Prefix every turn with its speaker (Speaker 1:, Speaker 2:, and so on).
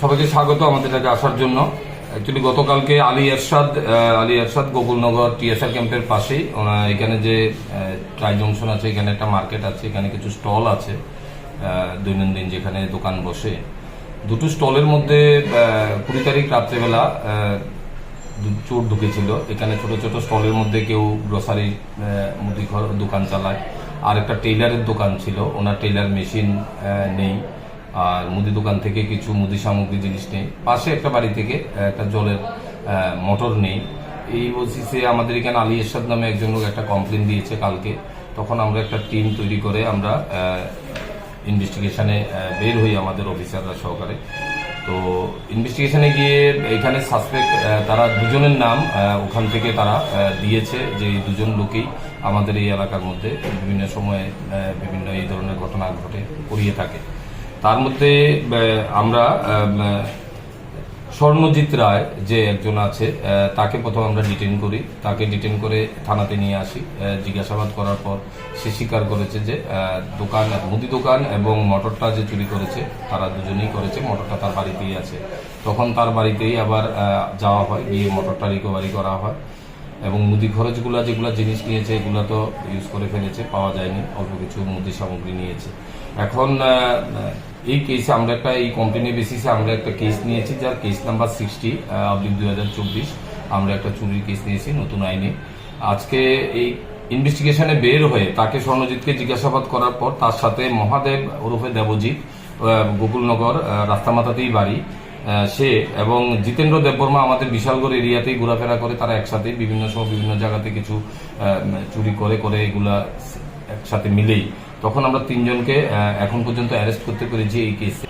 Speaker 1: সবাইকে স্বাগত আমাদের কাছে আসার জন্য। অ্যাকচুয়ালি গতকালকে আলী এরশাদ গোকুলনগর টিএসআর ক্যাম্পের পাশেই এখানে যে ট্রাই জংশন আছে, এখানে একটা মার্কেট আছে, এখানে কিছু স্টল আছে দৈনন্দিন যেখানে দোকান বসে। দুটো স্টলের মধ্যে 20 তারিখ রাত্রেবেলা চোর ঢুকেছিল। এখানে ছোট ছোট স্টলের মধ্যে কেউ গ্রোসারি মুদি দোকান চালায়, আর একটা টেইলারের দোকান ছিল, ওনার টেইলার মেশিন নেই, আর মুদি দোকান থেকে কিছু মুদি সামগ্রী জিনিস নেই। পাশে একটা বাড়ি থেকে একটা জলের মোটর নেই। এই বলছি আমাদের এখানে আলী এরশাদ নামে একজন লোক একটা কমপ্লেন দিয়েছে কালকে। তখন আমরা একটা টিম তৈরি করে আমরা ইনভেস্টিগেশনে বের হই আমাদের অফিসাররা সহকারে। তো ইনভেস্টিগেশনে গিয়ে এখানে সাসপেক্ট তারা দুজনের নাম ওখান থেকে তারা দিয়েছে, যে এই দুজন লোকেই আমাদের এই এলাকার মধ্যে বিভিন্ন সময়ে বিভিন্ন এই ধরনের ঘটনা ঘটে করিয়ে থাকে। তার মধ্যে আমরা স্বর্ণজিৎ রায় যে একজন আছে তাকে প্রথম আমরা ডিটেন করি। তাকে ডিটেন করে থানাতে নিয়ে আসি। জিজ্ঞাসাবাদ করার পর সে স্বীকার করেছে যে মুদি দোকান এবং মোটরটা যে চুরি করেছে তারা দুজনেই করেছে। মোটরটা তার বাড়িতেই আছে। তখন তার বাড়িতেই আবার যাওয়া হয়, গিয়ে মোটরটা রিকভারি করা হয় এবং মুদি খরচগুলা যেগুলো জিনিস নিয়েছে এগুলো তো ইউজ করে ফেলেছে, পাওয়া যায়নি। অল্প কিছু মুদি সামগ্রী নিয়েছে। এখন এই কেসে আমরা এই কমপ্লেনের বেসিসে আমরা একটা কেস নিয়েছি, যার কেস নাম্বার 60/2024। আমরা একটা চুরির কেস নিয়েছি নতুন আইনে। আজকে এই ইনভেস্টিগেশনে বের হয়ে তাকে স্বর্ণজিৎকে জিজ্ঞাসাবাদ করার পর তার সাথে মহাদেব ওরফে দেবজিৎ, গোকুলনগর রাস্তামাথাতেই বাড়ি সে, এবং জিতেন্দ্র দেববর্মা আমাদের বিশালগড় এরিয়াতেই ঘোরাফেরা করে। তারা একসাথে বিভিন্ন সময় বিভিন্ন জায়গাতে কিছু চুরি করে এগুলা একসাথে মিলেই। তখন আমরা তিনজনকে এখন পর্যন্ত অ্যারেস্ট করতে পেরেছি এই কেসে।